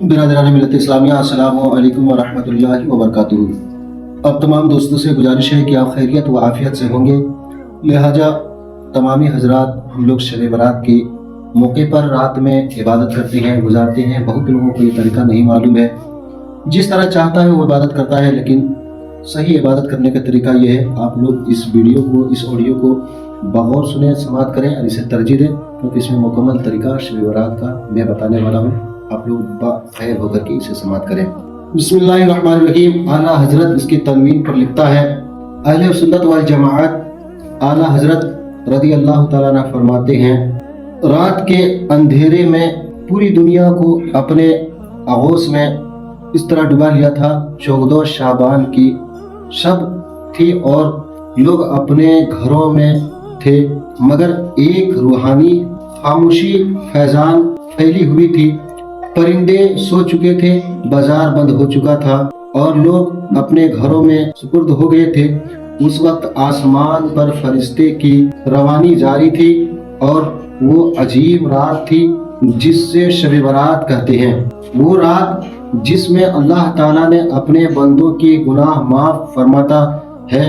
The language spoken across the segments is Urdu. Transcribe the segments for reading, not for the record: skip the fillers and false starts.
برادران ملت اسلامیہ، السلام علیکم ورحمۃ اللہ وبرکاتہ۔ اب تمام دوستوں سے گزارش ہے کہ آپ خیریت و عافیت سے ہوں گے، لہٰذا تمامی حضرات ہم لوگ شب برات کے موقع پر رات میں عبادت کرتے ہیں، گزارتے ہیں۔ بہت لوگوں کو یہ طریقہ نہیں معلوم ہے، جس طرح چاہتا ہے وہ عبادت کرتا ہے، لیکن صحیح عبادت کرنے کا طریقہ یہ ہے آپ لوگ اس ویڈیو کو، اس آڈیو کو بغور سنیں، سماعت کریں اور اسے ترجیح دیں، کیونکہ اس میں مکمل طریقہ شب برات کا میں بتانے والا ہوں۔ آپ لوگ باخیر ہو کر کے اسے سماعت کریں۔ بسم اللہ الرحمن الرحیم۔ اعلیٰ حضرت اس کی تنوین پر لکھتا ہے، اہل سنت والجماعت اعلیٰ حضرت رضی اللہ تعالیٰ عنہ فرماتے ہیں، رات کے اندھیرے میں پوری دنیا کو اپنے آغوش میں اس طرح ڈبا لیا تھا۔ 14 شعبان کی شب تھی اور لوگ اپنے گھروں میں تھے، مگر ایک روحانی خاموشی فیضان پھیلی ہوئی تھی۔ پرندے سو چکے تھے، بازار بند ہو چکا تھا اور لوگ اپنے گھروں میں سپرد ہو گئے تھے۔ اس وقت آسمان پر فرشتے کی روانی جاری تھی اور وہ عجیب رات تھی جس سے شب برات کہتے ہیں۔ وہ رات جس میں اللہ تعالیٰ نے اپنے بندوں کی گناہ معاف فرماتا ہے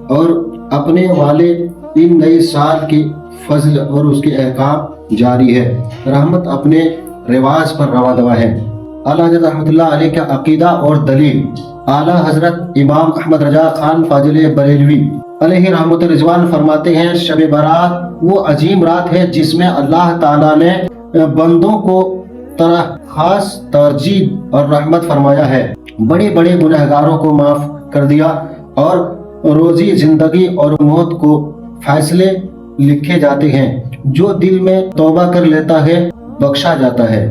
اور اپنے والے 3 نئے سال کی فضل اور اس کے احکام جاری ہے، رحمت اپنے رواج پر روا دوا ہے۔ اعلیٰ حضرت رحمۃ اللہ علیہ کا عقیدہ اور دلیل۔ اعلیٰ حضرت امام احمد رضا خان فاضل بریلوی علیہ رحمت رضوان فرماتے ہیں، شب برات وہ عظیم رات ہے جس میں اللہ تعالیٰ نے بندوں کو طرح خاص ترجیح اور رحمت فرمایا ہے، بڑے بڑے گنہگاروں کو معاف کر دیا اور روزی زندگی اور موت کو فیصلے لکھے جاتے ہیں۔ جو دل میں توبہ کر لیتا ہے بخشا جاتا ہے۔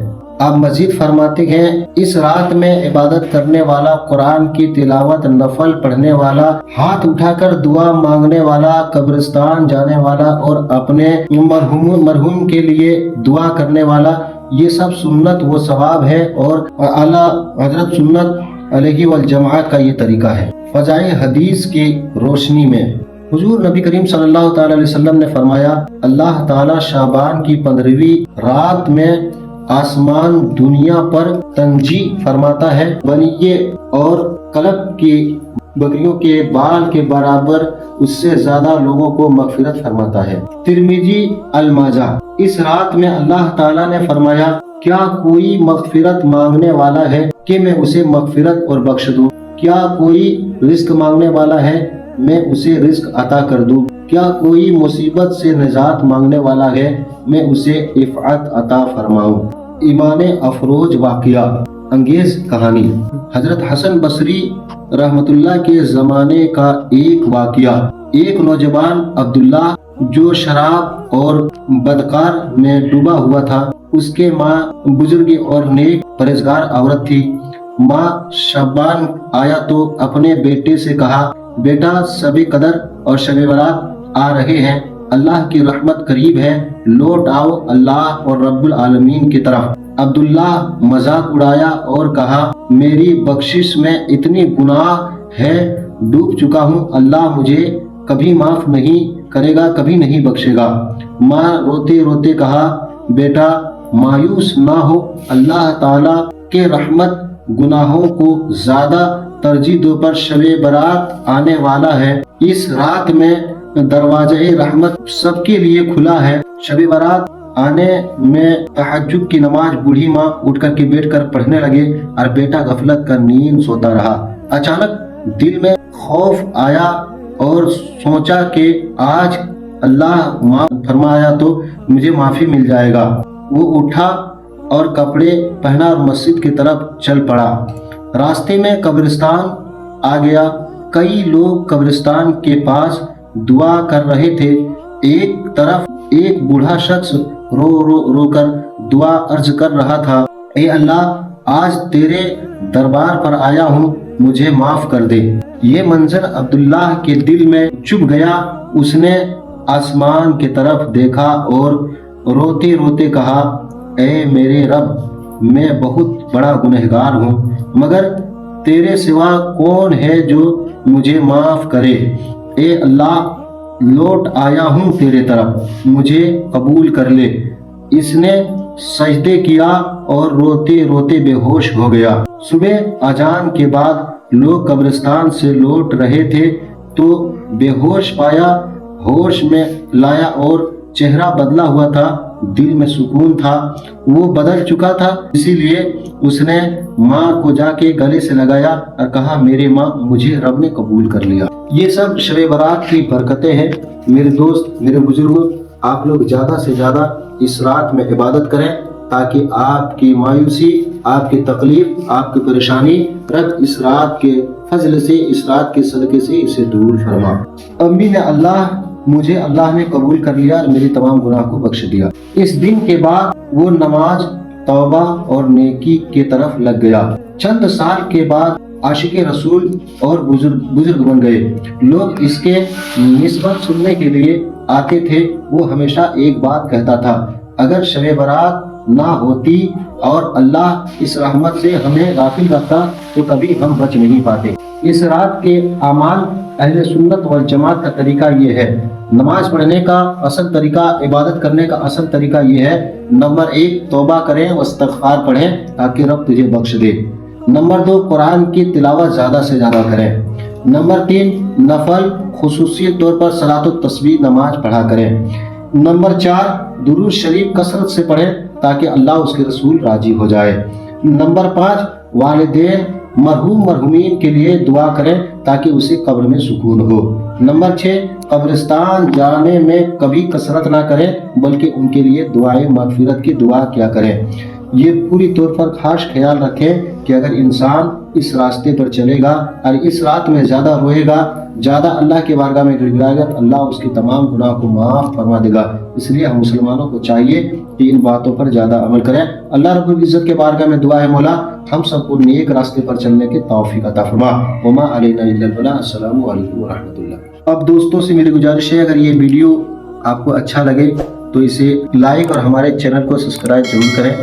آپ مزید فرماتے ہیں، اس رات میں عبادت کرنے والا، قرآن کی تلاوت، نفل پڑھنے والا، ہاتھ اٹھا کر دعا مانگنے والا، قبرستان جانے والا اور اپنے مرحوم کے لیے دعا کرنے والا، یہ سب سنت و ثواب ہے اور اعلیٰ حضرت سنت علیہ والجماعت کا یہ طریقہ ہے۔ فضائل حدیث کی روشنی میں حضور نبی کریم صلی اللہ تعالی علیہ وسلم نے فرمایا، اللہ تعالیٰ شعبان کی 15ویں رات میں آسمان دنیا پر تنزیل فرماتا ہے، بنیے اور کلب کی بکریوں کے بال کے برابر اس سے زیادہ لوگوں کو مغفرت فرماتا ہے۔ ترمذی الماجہ۔ اس رات میں اللہ تعالیٰ نے فرمایا، کیا کوئی مغفرت مانگنے والا ہے کہ میں اسے مغفرت اور بخش دوں؟ کیا کوئی رزق مانگنے والا ہے میں اسے رزق عطا کر دوں؟ کیا کوئی مصیبت سے نجات مانگنے والا ہے میں اسے عفت عطا فرماؤں؟ ایمان افروز واقعہ انگیز کہانی۔ حضرت حسن بصری رحمت اللہ کے زمانے کا ایک واقعہ۔ ایک نوجوان عبداللہ جو شراب اور بدکار میں ڈوبا ہوا تھا، اس کے ماں بزرگ اور نیک پرہیزگار عورت تھی۔ ماں شعبان آیا تو اپنے بیٹے سے کہا، بیٹا شب قدر اور شب برات آ رہے ہیں، اللہ کی رحمت قریب ہے، لوٹ آؤ اللہ اور رب العالمین کی طرف۔ عبداللہ مذاق اڑایا اور کہا، میری بخشش میں اتنی گناہ ہے، ڈوب چکا ہوں، اللہ مجھے کبھی معاف نہیں کرے گا، کبھی نہیں بخشے گا۔ ماں روتے روتے کہا، بیٹا مایوس نہ ہو، اللہ تعالیٰ کے رحمت گناہوں کو زیادہ ترجیح دو پر شب برات آنے والا ہے۔ اس رات میں دروازہ رحمت سب کے لیے کھلا ہے۔ شب برات آنے میں تہجد کی نماز بوڑھی ماں اٹھ کر کے بیٹھ کر پڑھنے لگے اور بیٹا غفلت کا نیند سوتا رہا۔ اچانک دل میں خوف آیا اور سوچا کہ آج اللہ معاف فرمایا تو مجھے معافی مل جائے گا۔ وہ اٹھا اور کپڑے پہنا اور مسجد کی طرف چل پڑا۔ راستے میں قبرستان آ گیا۔ کئی لوگ قبرستان کے پاس دعا کر رہے تھے۔ ایک طرف ایک بوڑھا شخص رو کر دعا عرض کر رہا تھا، اے اللہ، آج تیرے دربار پر آیا ہوں، مجھے معاف کر دے۔ یہ منظر عبداللہ کے دل میں چبھ گیا۔ اس نے آسمان کی طرف دیکھا اور روتے روتے کہا، اے میرے رب، میں بہت بڑا گنہگار ہوں، مگر تیرے سوا کون ہے جو مجھے معاف کرے؟ اے اللہ، لوٹ آیا ہوں تیرے طرف، مجھے قبول کر لے۔ اس نے سجدے کیا اور روتے روتے بے ہوش ہو گیا۔ صبح اذان کے بعد لوگ قبرستان سے لوٹ رہے تھے تو بے ہوش پایا، ہوش میں لایا اور چہرہ بدلا ہوا تھا، دل میں سکون تھا، وہ بدل چکا تھا، اسی لیے اس نے ماں کو جا کے گلے سے لگایا اور کہا میرے ماں، مجھے رب نے قبول کر لیا۔ یہ سب شب برات کی برکتیں ہیں۔ میرے دوست، میرے بزرگوں، آپ لوگ زیادہ سے زیادہ اس رات میں عبادت کریں تاکہ آپ کی مایوسی، آپ کی تکلیف، آپ کی پریشانی رب اس رات کے فضل سے، اس رات کے صدقے سے اسے دور فرما۔ امی نے مجھے اللہ نے قبول کر لیا اور میری تمام گناہ کو بخش دیا۔ اس دن کے بعد وہ نماز، توبہ اور نیکی کے طرف لگ گیا۔ چند سال کے بعد عاشق رسول اور بزرگ بن گئے۔ لوگ اس کے نسبت سننے کے لیے آتے تھے۔ وہ ہمیشہ ایک بات کہتا تھا، اگر شب برات نہ ہوتی اور اللہ اس رحمت سے ہمیں غافل رکھتا تو کبھی ہم بچ نہیں پاتے۔ اس رات کے اعمال اہل سنت والجماعت کا طریقہ یہ ہے۔ نماز پڑھنے کا اصل طریقہ، عبادت کرنے کا اصل طریقہ یہ ہے، نمبر 1 توبہ کریں و استغفار پڑھیں تاکہ رب تجھے بخش دے۔ نمبر 2 قرآن کی تلاوت زیادہ سے زیادہ کریں۔ نمبر 3 نفل خصوصی طور پر صلاۃ التسبیح نماز پڑھا کریں۔ نمبر 4 درود شریف کثرت سے پڑھیں تاکہ اللہ اس کے رسول راضی ہو جائے۔ نمبر 5 والدین مرحومین کے لیے دعا کریں تاکہ اسے قبر میں سکون ہو۔ نمبر 6 قبرستان جانے میں کبھی کثرت نہ کریں بلکہ ان کے لیے دعائیں مغفرت کی دعا کیا کریں۔ یہ پوری طور پر خاص خیال رکھیں کہ اگر انسان اس راستے پر چلے گا اور اس رات میں زیادہ روئے گا، زیادہ اللہ کے بارگاہ میں گڑ گڑائے گا تو اللہ اس کے تمام گناہ کو معاف فرما دے گا۔ اس لیے ہم مسلمانوں کو چاہیے کہ ان باتوں پر زیادہ عمل کریں۔ اللہ رب العزت کے بارگاہ میں دعا ہے، مولا ہم سب کو نیک راستے پر چلنے کے توفیق عطا فرما۔ وما علینا الا البلاغ۔ السلام علیکم ورحمۃ اللہ۔ اب دوستوں سے میری گزارش ہے، اگر یہ ویڈیو آپ کو اچھا لگے تو اسے لائک اور ہمارے چینل کو سبسکرائب ضرور کریں۔